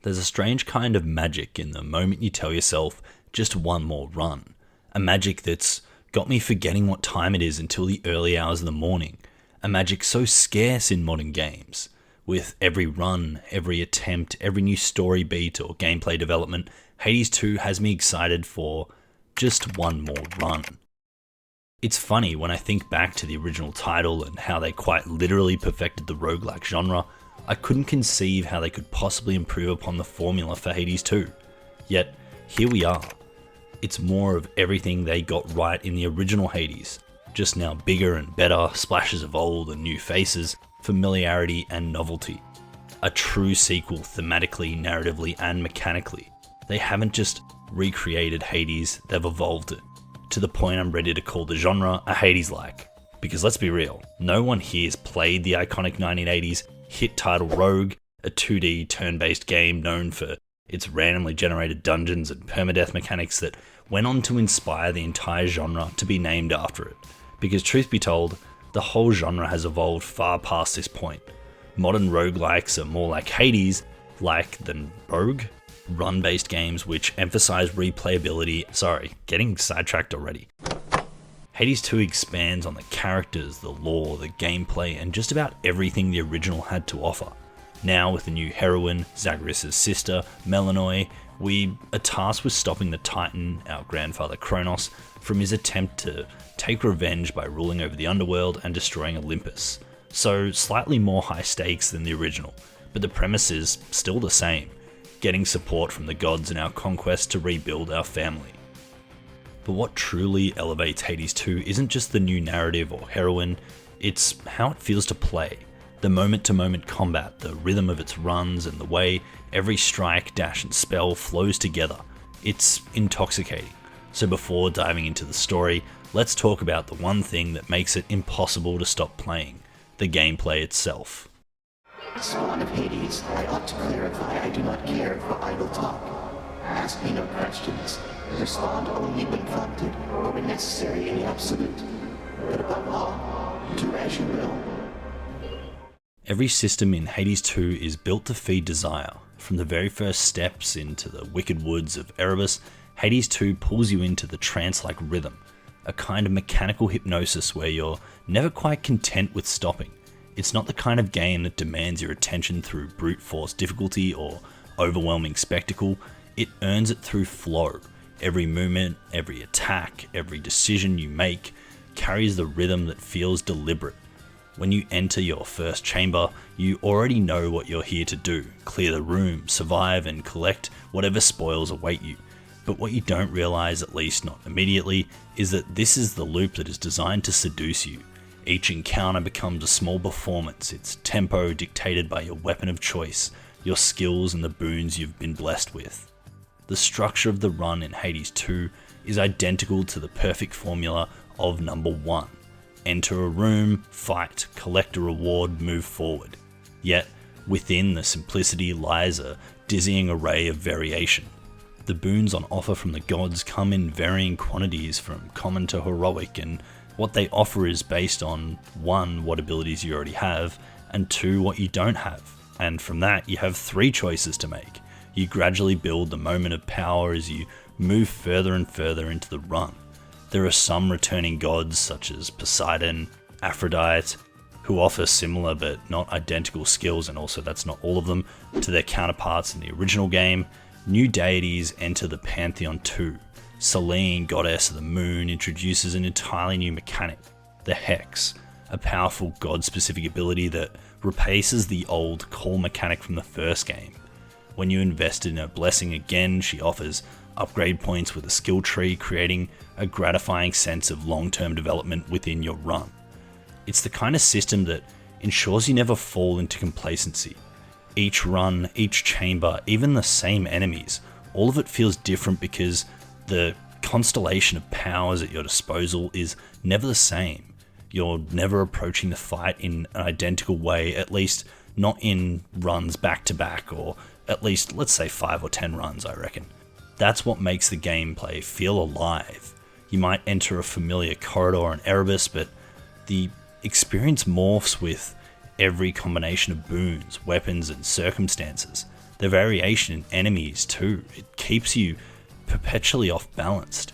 There's a strange kind of magic in the moment you tell yourself just one more run. A magic that's got me forgetting what time it is until the early hours of the morning. A magic so scarce in modern games. With every run, every attempt, every new story beat or gameplay development, Hades 2 has me excited for just one more run. It's funny when I think back to the original title and how they quite literally perfected the roguelike genre. I couldn't conceive how they could possibly improve upon the formula for Hades 2. Yet, here we are. It's more of everything they got right in the original Hades, just now bigger and better, splashes of old and new faces, familiarity and novelty. A true sequel thematically, narratively and mechanically. They haven't just recreated Hades, they've evolved it. To the point I'm ready to call the genre a Hades-like. Because let's be real, no one here's played the iconic 1980s hit title Rogue, a 2D turn-based game known for its randomly generated dungeons and permadeath mechanics that went on to inspire the entire genre to be named after it. Because truth be told, the whole genre has evolved far past this point. Modern roguelikes are more like Hades, than Rogue. Run-based games which emphasize replayability. Sorry, getting sidetracked already. Hades 2 expands on the characters, the lore, the gameplay, and just about everything the original had to offer. Now with the new heroine, Zagreus' sister, Melanoi, we are tasked with stopping the Titan, our grandfather Kronos, from his attempt to take revenge by ruling over the underworld and destroying Olympus. So slightly more high stakes than the original, but the premise is still the same, getting support from the gods in our conquest to rebuild our family. But what truly elevates Hades 2 isn't just the new narrative or heroine, it's how it feels to play. The moment-to-moment combat, the rhythm of its runs, and the way every strike, dash and spell flows together. It's intoxicating. So before diving into the story, let's talk about the one thing that makes it impossible to stop playing, the gameplay itself. Spawn of Hades, I ought to clarify I do not care for idle talk. Ask me no questions. Respond only when prompted or when necessary in the absolute. But above all, do as you will. Every system in Hades 2 is built to feed desire. From the very first steps into the wicked woods of Erebus, Hades 2 pulls you into the trance-like rhythm, a kind of mechanical hypnosis where you're never quite content with stopping. It's not the kind of game that demands your attention through brute force difficulty or overwhelming spectacle. It earns it through flow. Every movement, every attack, every decision you make carries the rhythm that feels deliberate. When you enter your first chamber, you already know what you're here to do. Clear the room, survive and collect whatever spoils await you. But what you don't realize, at least not immediately, is that this is the loop that is designed to seduce you. Each encounter becomes a small performance, its tempo dictated by your weapon of choice, your skills and the boons you've been blessed with. The structure of the run in Hades 2 is identical to the perfect formula of number 1. Enter a room, fight, collect a reward, move forward. Yet, within the simplicity lies a dizzying array of variation. The boons on offer from the gods come in varying quantities from common to heroic, and what they offer is based on 1. What abilities you already have, and 2. What you don't have. And from that, you have 3 choices to make. You gradually build the moment of power as you move further and further into the run. There are some returning gods such as Poseidon, Aphrodite, who offer similar but not identical skills, and also that's not all of them, to their counterparts in the original game. New deities enter the pantheon too. Selene, goddess of the moon, introduces an entirely new mechanic, the Hex, a powerful god-specific ability that replaces the old call mechanic from the first game. When you invest in her blessing again, she offers upgrade points with a skill tree, creating a gratifying sense of long-term development within your run. It's the kind of system that ensures you never fall into complacency. Each run, each chamber, even the same enemies, all of it feels different because the constellation of powers at your disposal is never the same. You're never approaching the fight in an identical way, at least not in runs back to back, or at least let's say 5 or 10 runs, I reckon. That's what makes the gameplay feel alive. You might enter a familiar corridor in Erebus, but the experience morphs with every combination of boons, weapons and circumstances. The variation in enemies too, it keeps you perpetually off balanced.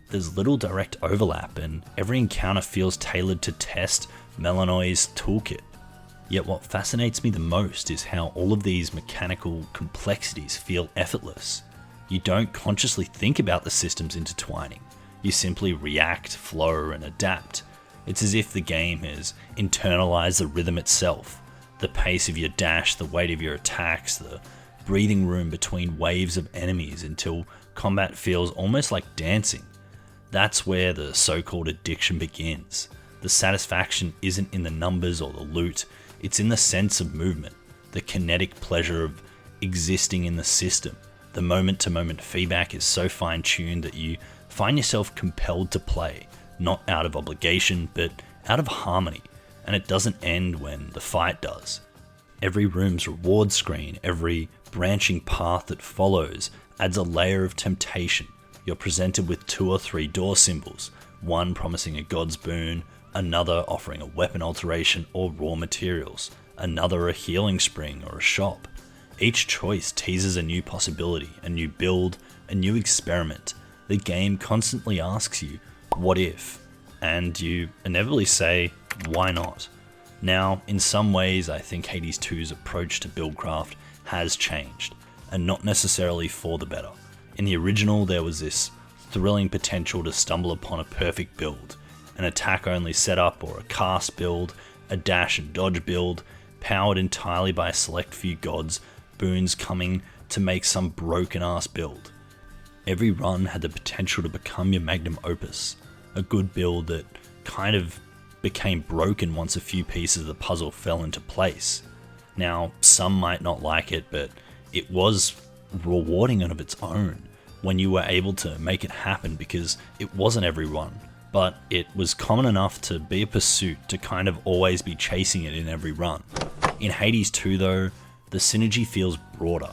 There's little direct overlap, and every encounter feels tailored to test Melanoi's toolkit. Yet what fascinates me the most is how all of these mechanical complexities feel effortless. You don't consciously think about the systems intertwining. You simply react, flow, and adapt. It's as if the game has internalized the rhythm itself. The pace of your dash, the weight of your attacks, the breathing room between waves of enemies until combat feels almost like dancing. That's where the so-called addiction begins. The satisfaction isn't in the numbers or the loot, it's in the sense of movement, the kinetic pleasure of existing in the system. The moment-to-moment feedback is so fine-tuned that you find yourself compelled to play, not out of obligation, but out of harmony, and it doesn't end when the fight does. Every room's reward screen, every branching path that follows, adds a layer of temptation. You're presented with 2 or 3 door symbols, one promising a god's boon, another offering a weapon alteration or raw materials, another a healing spring or a shop. Each choice teases a new possibility, a new build, a new experiment. The game constantly asks you, what if? And you inevitably say, why not? Now, in some ways, I think Hades 2's approach to buildcraft has changed, and not necessarily for the better. In the original, there was this thrilling potential to stumble upon a perfect build, an attack-only setup or a cast build, a dash and dodge build, powered entirely by a select few gods, boons coming to make some broken-ass build. Every run had the potential to become your magnum opus, a good build that kind of became broken once a few pieces of the puzzle fell into place. Now, some might not like it, but it was rewarding of its own when you were able to make it happen, because it wasn't every run, but it was common enough to be a pursuit to kind of always be chasing it in every run. In Hades 2 though, the synergy feels broader.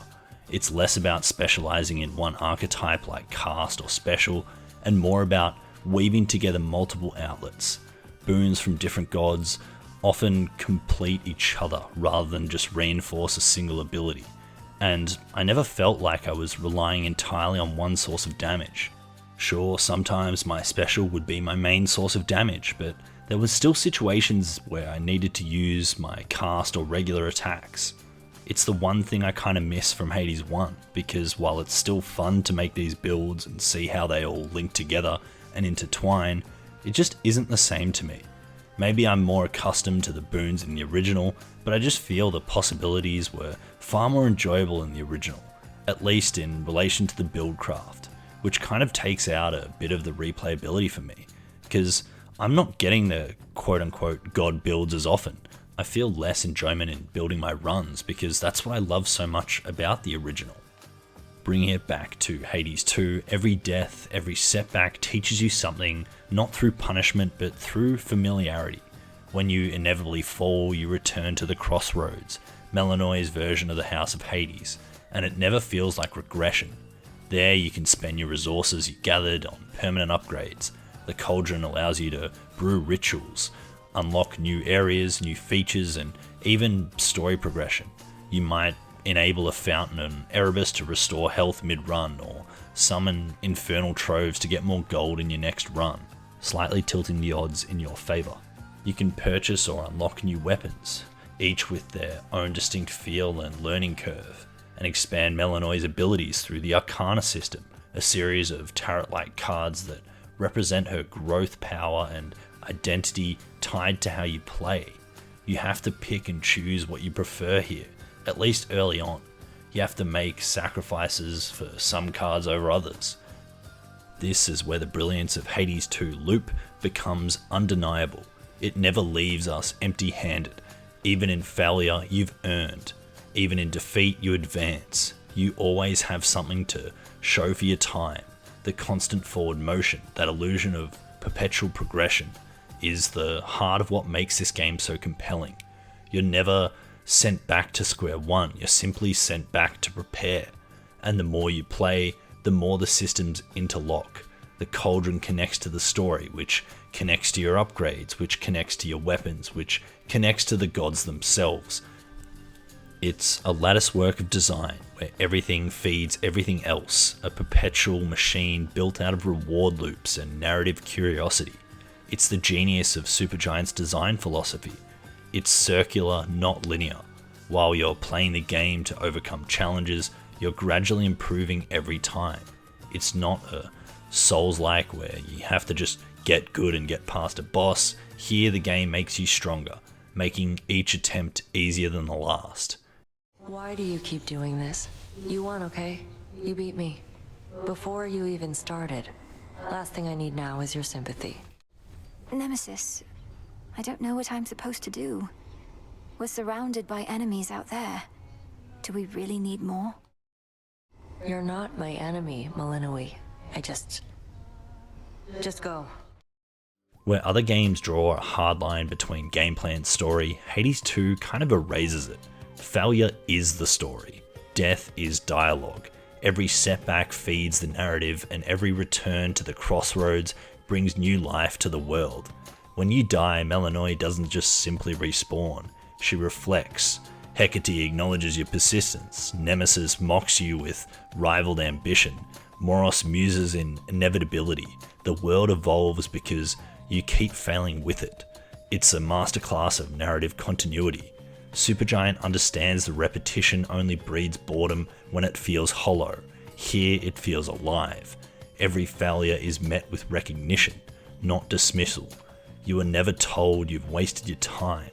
It's less about specializing in one archetype like cast or special, and more about weaving together multiple outlets. Boons from different gods often complete each other rather than just reinforce a single ability. And I never felt like I was relying entirely on one source of damage. Sure, sometimes my special would be my main source of damage, but there was still situations where I needed to use my cast or regular attacks. It's the one thing I kind of miss from Hades 1, because while it's still fun to make these builds and see how they all link together and intertwine, it just isn't the same to me. Maybe I'm more accustomed to the boons in the original, but I just feel the possibilities were far more enjoyable in the original, at least in relation to the buildcraft, which kind of takes out a bit of the replayability for me, because I'm not getting the quote-unquote god builds as often. I feel less enjoyment in building my runs because that's what I love so much about the original. Bringing it back to Hades 2, every death, every setback teaches you something, not through punishment but through familiarity. When you inevitably fall, you return to the crossroads, Melanoi's version of the House of Hades, and it never feels like regression. There you can spend your resources you gathered on permanent upgrades. The cauldron allows you to brew rituals, unlock new areas, new features, and even story progression. You might enable a fountain in Erebus to restore health mid-run, or summon infernal troves to get more gold in your next run, slightly tilting the odds in your favour. You can purchase or unlock new weapons, each with their own distinct feel and learning curve, and expand Melanoi's abilities through the Arcana system, a series of tarot-like cards that represent her growth, power, and identity tied to how you play. You have to pick and choose what you prefer here, at least early on. You have to make sacrifices for some cards over others. This is where the brilliance of Hades 2 loop becomes undeniable. It never leaves us empty-handed. Even in failure, you've earned. Even in defeat, you advance. You always have something to show for your time. The constant forward motion, that illusion of perpetual progression, is the heart of what makes this game so compelling. You're never sent back to square one, you're simply sent back to prepare. And the more you play, the more the systems interlock. The cauldron connects to the story, which connects to your upgrades, which connects to your weapons, which connects to the gods themselves. It's a lattice work of design where everything feeds everything else, a perpetual machine built out of reward loops and narrative curiosity. It's the genius of Supergiant's design philosophy. It's circular, not linear. While you're playing the game to overcome challenges, you're gradually improving every time. It's not a Souls-like where you have to just get good and get past a boss. Here the game makes you stronger, making each attempt easier than the last. Why do you keep doing this? You won, okay? You beat me. Before you even started. Last thing I need now is your sympathy. Nemesis, I don't know what I'm supposed to do. We're surrounded by enemies out there. Do we really need more? You're not my enemy, Malinois. Just go. Where other games draw a hard line between gameplay and story, Hades 2 kind of erases it. Failure is the story. Death is dialogue. Every setback feeds the narrative, and every return to the crossroads brings new life to the world. When you die, Malinois doesn't just simply respawn. She reflects. Hecate acknowledges your persistence. Nemesis mocks you with rivaled ambition. Moros muses in inevitability. The world evolves because you keep failing with it. It's a masterclass of narrative continuity. Supergiant understands the repetition only breeds boredom when it feels hollow. Here it feels alive. Every failure is met with recognition, not dismissal. You are never told you've wasted your time.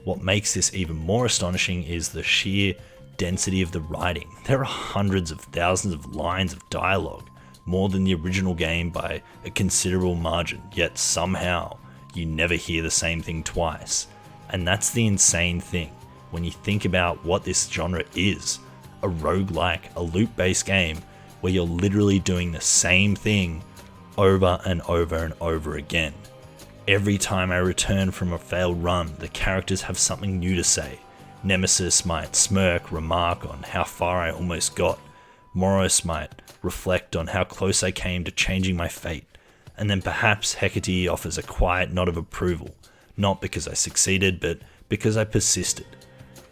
What makes this even more astonishing is the sheer density of the writing. There are hundreds of thousands of lines of dialogue, more than the original game by a considerable margin, yet somehow you never hear the same thing twice. And that's the insane thing when you think about what this genre is. A roguelike, a loop-based game where you're literally doing the same thing over and over and over again. Every time I return from a failed run, the characters have something new to say. Nemesis might smirk, remark on how far I almost got. Moros might reflect on how close I came to changing my fate. And then perhaps Hecate offers a quiet nod of approval, not because I succeeded, but because I persisted.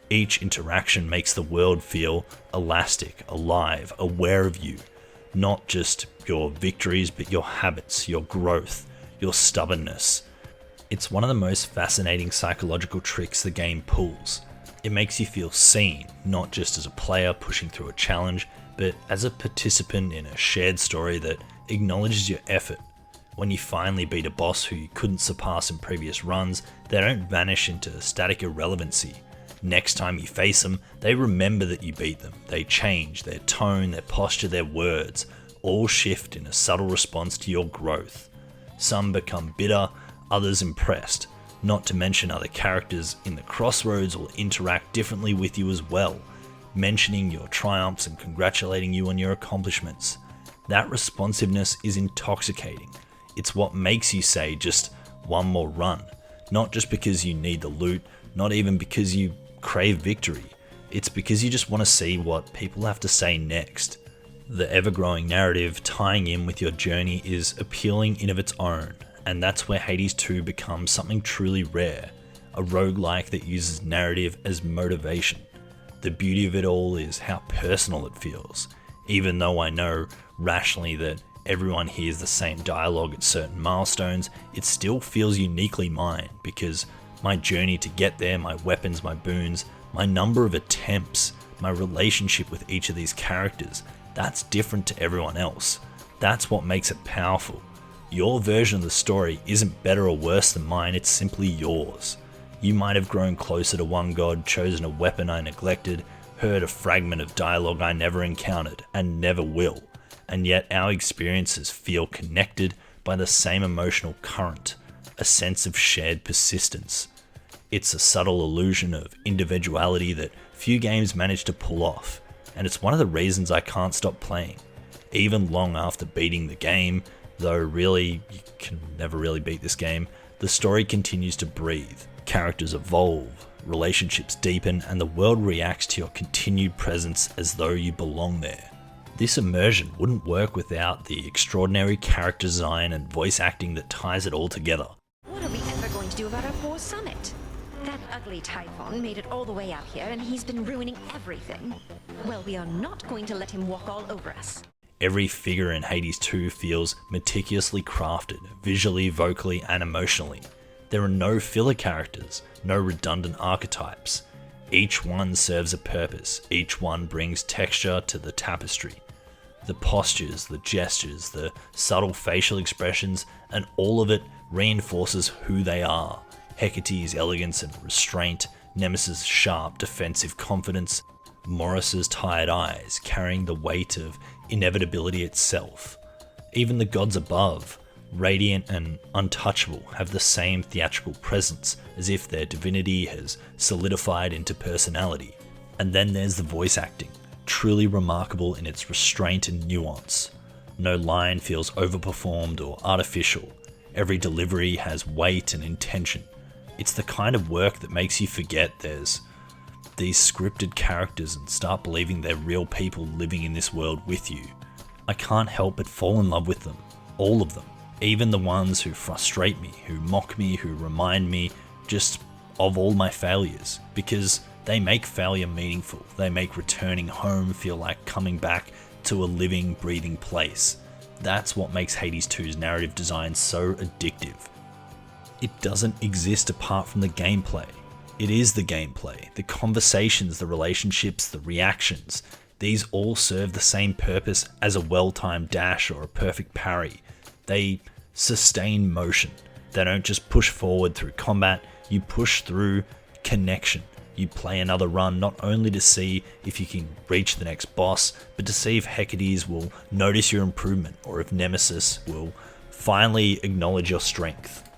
Each interaction makes the world feel elastic, alive, aware of you. Not just your victories, but your habits, your growth, your stubbornness. It's one of the most fascinating psychological tricks the game pulls. It makes you feel seen, not just as a player pushing through a challenge, but as a participant in a shared story that acknowledges your effort. When you finally beat a boss who you couldn't surpass in previous runs, they don't vanish into static irrelevancy. Next time you face them, they remember that you beat them. They change, their tone, their posture, their words, all shift in a subtle response to your growth. Some become bitter, others impressed. Not to mention other characters in the crossroads will interact differently with you as well, mentioning your triumphs and congratulating you on your accomplishments. That responsiveness is intoxicating. It's what makes you say just one more run, not just because you need the loot, not even because you crave victory. It's because you just want to see what people have to say next. The ever-growing narrative tying in with your journey is appealing in of its own, and that's where Hades 2 becomes something truly rare, a roguelike that uses narrative as motivation. The beauty of it all is how personal it feels. Even though I know rationally that everyone hears the same dialogue at certain milestones, it still feels uniquely mine because my journey to get there, my weapons, my boons, my number of attempts, my relationship with each of these characters, that's different to everyone else. That's what makes it powerful. Your version of the story isn't better or worse than mine, it's simply yours. You might have grown closer to one god, chosen a weapon I neglected, heard a fragment of dialogue I never encountered and never will, and yet our experiences feel connected by the same emotional current, a sense of shared persistence. It's a subtle illusion of individuality that few games manage to pull off, and it's one of the reasons I can't stop playing. Even long after beating the game, though really you can never really beat this game, the story continues to breathe. Characters evolve, relationships deepen, and the world reacts to your continued presence as though you belong there. This immersion wouldn't work without the extraordinary character design and voice acting that ties it all together. What are we ever going to do about our poor summit? That ugly Typhon made it all the way out here, and he's been ruining everything. Well, we are not going to let him walk all over us. Every figure in Hades 2 feels meticulously crafted, visually, vocally, and emotionally. There are no filler characters, no redundant archetypes. Each one serves a purpose, each one brings texture to the tapestry. The postures, the gestures, the subtle facial expressions, and all of it reinforces who they are. Hecate's elegance and restraint, Nemesis' sharp defensive confidence, Morris's tired eyes carrying the weight of inevitability itself. Even the gods above, radiant and untouchable, have the same theatrical presence, as if their divinity has solidified into personality. And then there's the voice acting, truly remarkable in its restraint and nuance. No line feels overperformed or artificial. Every delivery has weight and intention. It's the kind of work that makes you forget there's these scripted characters and start believing they're real people living in this world with you. I can't help but fall in love with them, all of them, even the ones who frustrate me, who mock me, who remind me just of all my failures, because they make failure meaningful. They make returning home feel like coming back to a living, breathing place. That's what makes Hades 2's narrative design so addictive. It doesn't exist apart from the gameplay. It is the gameplay, the conversations, the relationships, the reactions. These all serve the same purpose as a well-timed dash or a perfect parry. They sustain motion. They don't just push forward through combat, you push through connection. You play another run not only to see if you can reach the next boss, but to see if Hecate's will notice your improvement or if Nemesis will finally acknowledge your strength.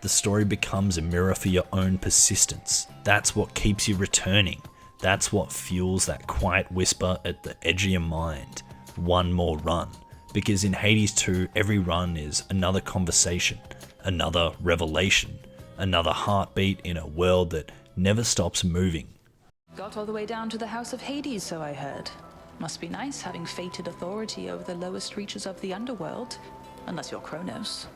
The story becomes a mirror for your own persistence. That's what keeps you returning. That's what fuels that quiet whisper at the edge of your mind. One more run. Because in Hades 2, every run is another conversation, another revelation, another heartbeat in a world that never stops moving. Got all the way down to the House of Hades, so I heard. Must be nice having fated authority over the lowest reaches of the underworld. Unless you're Kronos.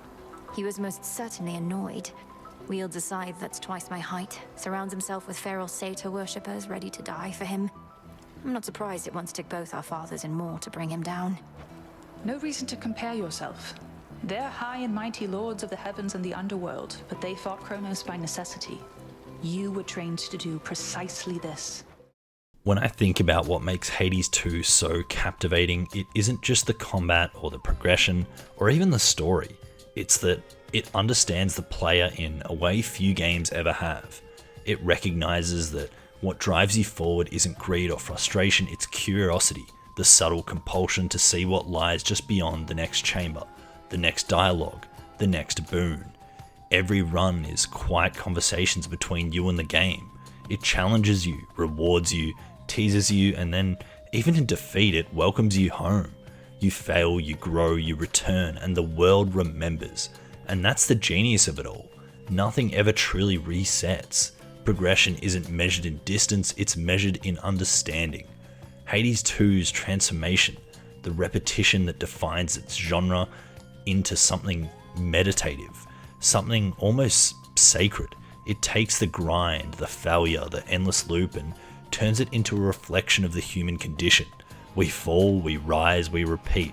He was most certainly annoyed. Wields a scythe that's twice my height, surrounds himself with feral satyr worshippers ready to die for him. I'm not surprised it once took both our fathers and more to bring him down. No reason to compare yourself. They're high and mighty lords of the heavens and the underworld, but they fought Kronos by necessity. You were trained to do precisely this. When I think about what makes Hades 2 so captivating, it isn't just the combat or the progression or even the story. It's that it understands the player in a way few games ever have. It recognizes that what drives you forward isn't greed or frustration, it's curiosity, the subtle compulsion to see what lies just beyond the next chamber, the next dialogue, the next boon. Every run is quiet conversations between you and the game. It challenges you, rewards you, teases you, and then, even in defeat, it welcomes you home. You fail, you grow, you return, and the world remembers. And that's the genius of it all. Nothing ever truly resets. Progression isn't measured in distance, it's measured in understanding. Hades 2's transformation, the repetition that defines its genre into something meditative, something almost sacred. It takes the grind, the failure, the endless loop, and turns it into a reflection of the human condition. We fall, we rise, we repeat,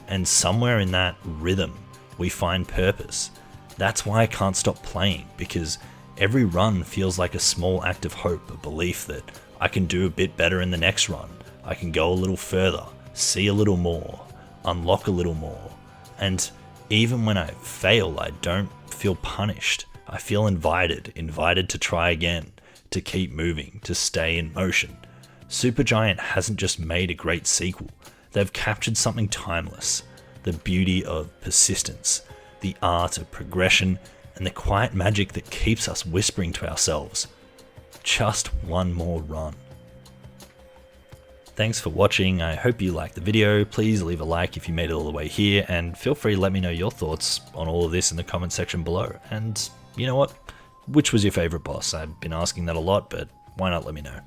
and somewhere in that rhythm, we find purpose. That's why I can't stop playing, because every run feels like a small act of hope, a belief that I can do a bit better in the next run. I can go a little further, see a little more, unlock a little more. And even when I fail, I don't feel punished. I feel invited to try again, to keep moving, to stay in motion. Supergiant hasn't just made a great sequel, they've captured something timeless, the beauty of persistence, the art of progression, and the quiet magic that keeps us whispering to ourselves, just one more run. Thanks for watching, I hope you liked the video. Please leave a like if you made it all the way here, and feel free to let me know your thoughts on all of this in the comment section below. And you know what? Which was your favourite boss? I've been asking that a lot, but why not let me know?